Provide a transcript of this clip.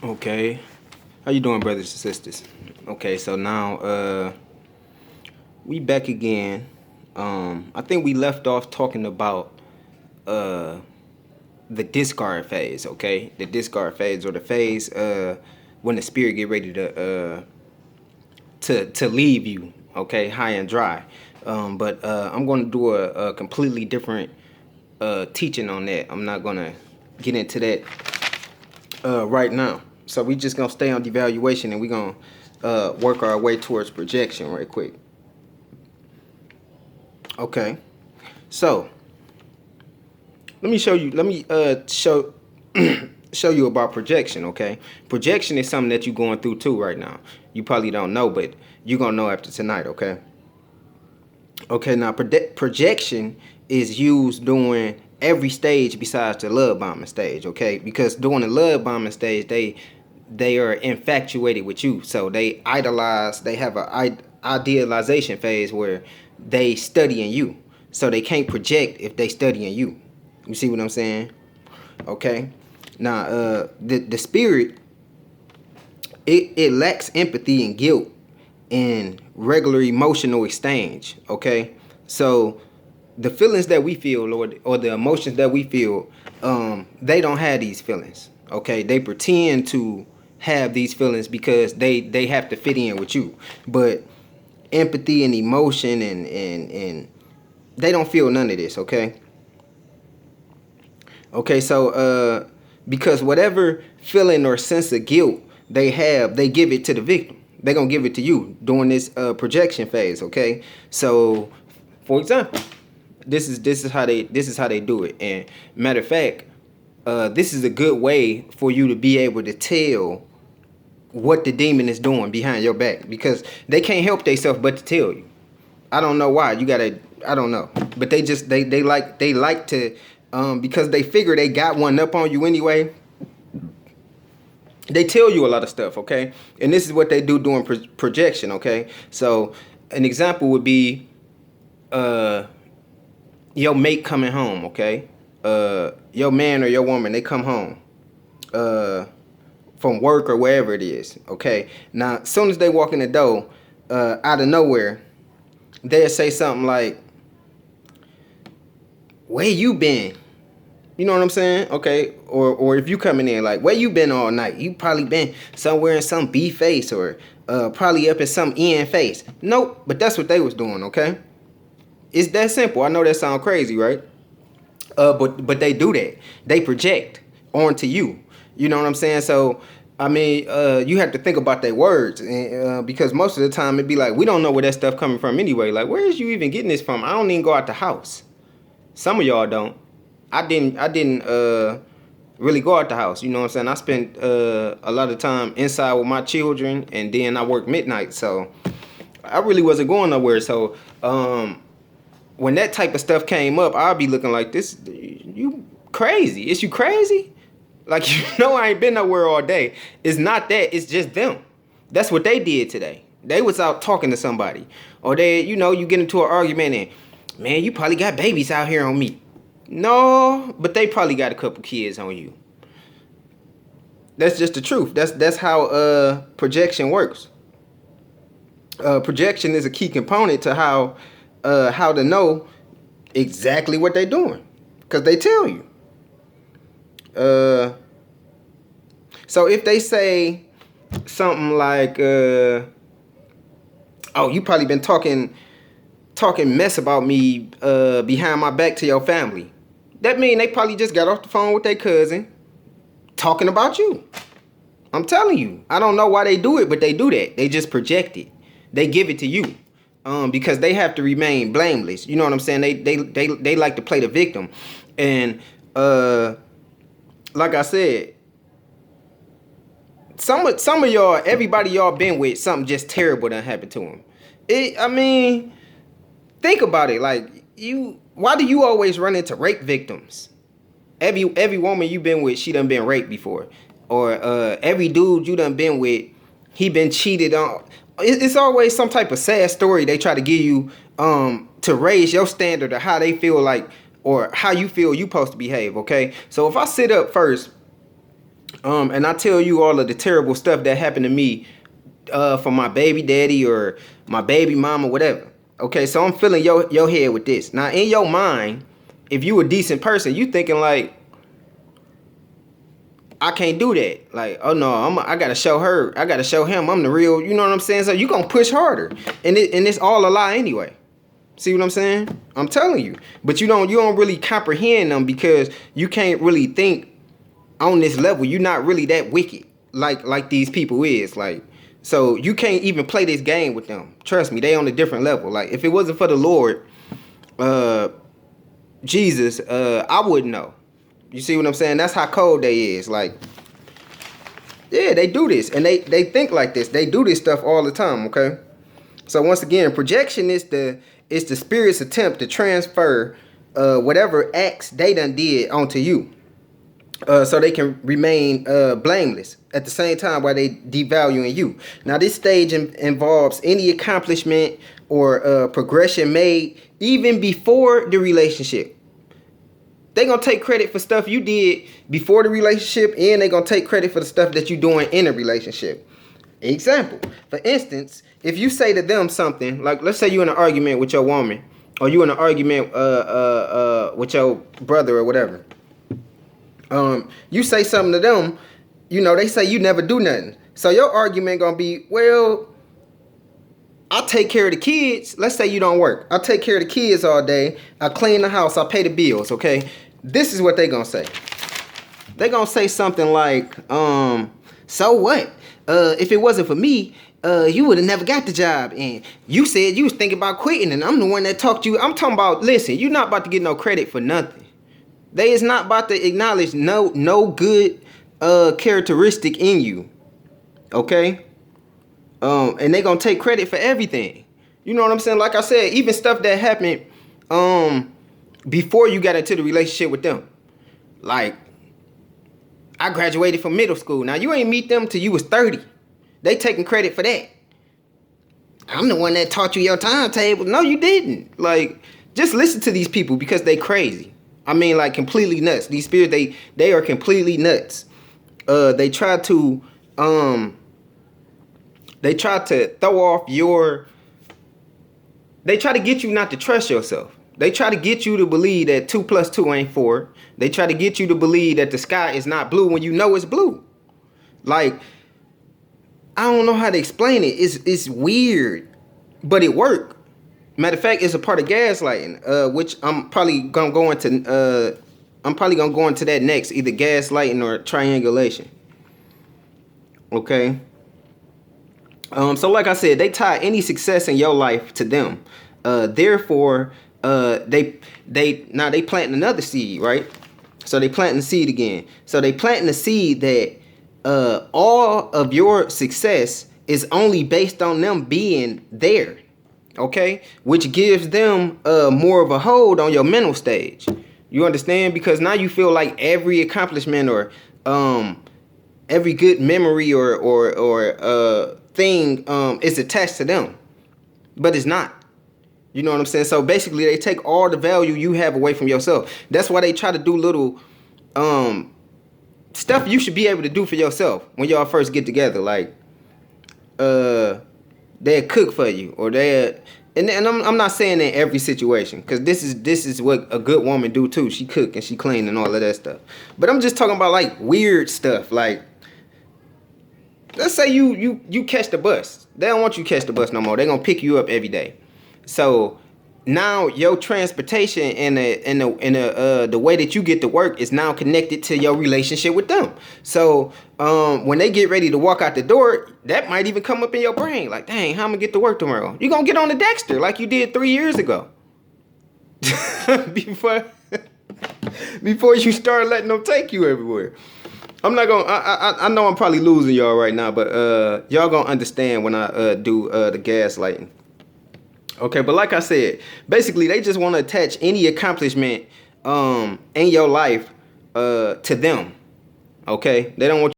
Okay. How you doing, brothers and sisters? Okay, so now we back again. I think we left off talking about uh the discard phase, okay? The discard phase, or the phase when the spirit get ready to leave you, okay, high and dry. But I'm gonna do a completely different teaching on that. I'm not gonna get into that right now. So we just gonna stay on devaluation, and we gonna work our way towards projection right quick. Okay. So let me show you. Let me show you about projection. Okay. Projection is something that you're going through too right now. You probably don't know, but you're gonna know after tonight. Okay. Okay. Now projection is used during every stage besides the love bombing stage. Okay. Because during the love bombing stage, they are infatuated with you, so they idolize. They have a idealization phase where they studying you, so they can't project if they studying you. You see what I'm saying? Okay. Now, the spirit, it lacks empathy and guilt and regular emotional exchange. Okay, so the feelings that we feel, or the emotions that we feel, they don't have these feelings. Okay, they pretend to have these feelings because they have to fit in with you, but empathy and emotion and they don't feel none of this. Okay, so because whatever feeling or sense of guilt they have, they give it to the victim. They're gonna give it to you during this projection phase. Okay, so for example, this is how they do it. And matter of fact, this is a good way for you to be able to tell what the demon is doing behind your back, because they can't help themselves but to tell you. I don't know why. I don't know, but they like to, because they figure they got one up on you anyway. They tell you a lot of stuff, okay? And this is what they do during projection, okay? So an example would be your mate coming home, okay? Your man or your woman, they come home from work or wherever it is, okay? Now, as soon as they walk in the door, out of nowhere, they'll say something like, "Where you been?" You know what I'm saying? Okay. Or if you coming in like, "Where you been all night?" You probably been somewhere in some B face, or probably up in some N face. Nope, but that's what they was doing, okay? It's that simple. I know that sounds crazy, right? But they do that. They project onto you. You know what I'm saying? So I mean, you have to think about their words, and, because most of the time it'd be like, we don't know where that stuff coming from anyway. Like, where is you even getting this from? I don't even go out the house. Some of y'all don't. I didn't really go out the house. You know what I'm saying? I spent a lot of time inside with my children, and then I work midnight, so I really wasn't going nowhere. So when that type of stuff came up, I'll be looking like, this, you crazy? Is you crazy? Like, I ain't been nowhere all day. It's not that. It's just them. That's what they did today. They was out talking to somebody, or you get into an argument and, man, you probably got babies out here on me. No, but they probably got a couple kids on you. That's just the truth. That's how projection works. Projection is a key component to how to know exactly what they're doing, because they tell you. So if they say something like, "Oh, you probably been talking mess about me behind my back to your family," that mean they probably just got off the phone with their cousin talking about you. I'm telling you. I don't know why they do it, but they do that. They just project it. They give it to you. Because they have to remain blameless. You know what I'm saying? They like to play the victim. And like I said, some of y'all, everybody y'all been with, something just terrible done happened to them. I mean, think about it. Like, why do you always run into rape victims? Every woman you been with, she done been raped before. Or every dude you done been with, he been cheated on. It's always some type of sad story they try to give you to raise your standard of how they feel like, or how you feel you supposed to behave, okay? So if I sit up first And I tell you all of the terrible stuff that happened to me from my baby daddy or my baby mama, whatever. Okay, so I'm filling your head with this. Now, in your mind, if you a decent person, you thinking like, I can't do that. Like, oh no, I gotta show her, I gotta show him I'm the real, you know what I'm saying? So you gonna push harder. And it's all a lie anyway. See what I'm saying? I'm telling you. But you don't really comprehend them because you can't really think on this level. You're not really that wicked like these people is. Like, so you can't even play this game with them. Trust me, they on a different level. Like, if it wasn't for the Lord, Jesus, I wouldn't know. You see what I'm saying? That's how cold they is. Like, yeah, they do this. And they think like this. They do this stuff all the time, okay? So once again, projection is the spirit's attempt to transfer whatever acts they done did onto you. So they can remain blameless at the same time while they devaluing you. Now, this stage involves any accomplishment or progression made even before the relationship. They gonna take credit for stuff you did before the relationship, and they gonna take credit for the stuff that you doing in a relationship. Example, for instance, if you say to them something like, let's say you in an argument with your woman, or you in an argument with your brother or whatever. You say something to them, you know, they say you never do nothing. So your argument gonna be, well, I take care of the kids. Let's say you don't work. I take care of the kids all day. I clean the house. I pay the bills, okay? This is what they gonna say. They gonna say something like, so what? If it wasn't for me, you would have never got the job. And you said you was thinking about quitting, and I'm the one that talked to you. I'm talking about, listen, you're not about to get no credit for nothing. They is not about to acknowledge no good characteristic in you. Okay? And they gonna take credit for everything. You know what I'm saying? Like I said, even stuff that happened before you got into the relationship with them. Like, I graduated from middle school. Now, you ain't meet them till you was 30. They taking credit for that. I'm the one that taught you your timetable. No, you didn't. Like, just listen to these people because they crazy. I mean, like, completely nuts. These spirits, they are completely nuts. They try to throw off they try to get you not to trust yourself. They try to get you to believe that 2 + 2 ain't 4. They try to get you to believe that the sky is not blue when you know it's blue. Like, I don't know how to explain it. It's weird, but it worked. Matter of fact, it's a part of gaslighting, which I'm probably gonna go into that next, either gaslighting or triangulation. Okay. So like I said, they tie any success in your life to them. Therefore, they planting another seed, right? So they planting the seed again. So they planting the seed that all of your success is only based on them being there. Okay, which gives them more of a hold on your mental stage. You understand? Because now you feel like every accomplishment or every good memory or thing is attached to them, but it's not. You know what I'm saying? So basically, they take all the value you have away from yourself. That's why they try to do little stuff you should be able to do for yourself when y'all first get together. Like, they'll cook for you, or and I'm not saying in every situation, because this is what a good woman do too. She cook and she clean and all of that stuff. But I'm just talking about like weird stuff. Like, let's say you catch the bus. They don't want you to catch the bus no more. They're gonna pick you up every day. So now your transportation and the way that you get to work is now connected to your relationship with them. So when they get ready to walk out the door, that might even come up in your brain. Like, dang, how I'm gonna get to work tomorrow? You're gonna get on the Dexter like you did 3 years ago. before you start letting them take you everywhere. I'm not gonna. I know I'm probably losing y'all right now, but y'all gonna understand when I do the gaslighting. Okay, but like I said, basically they just want to attach any accomplishment in your life to them. Okay, they don't want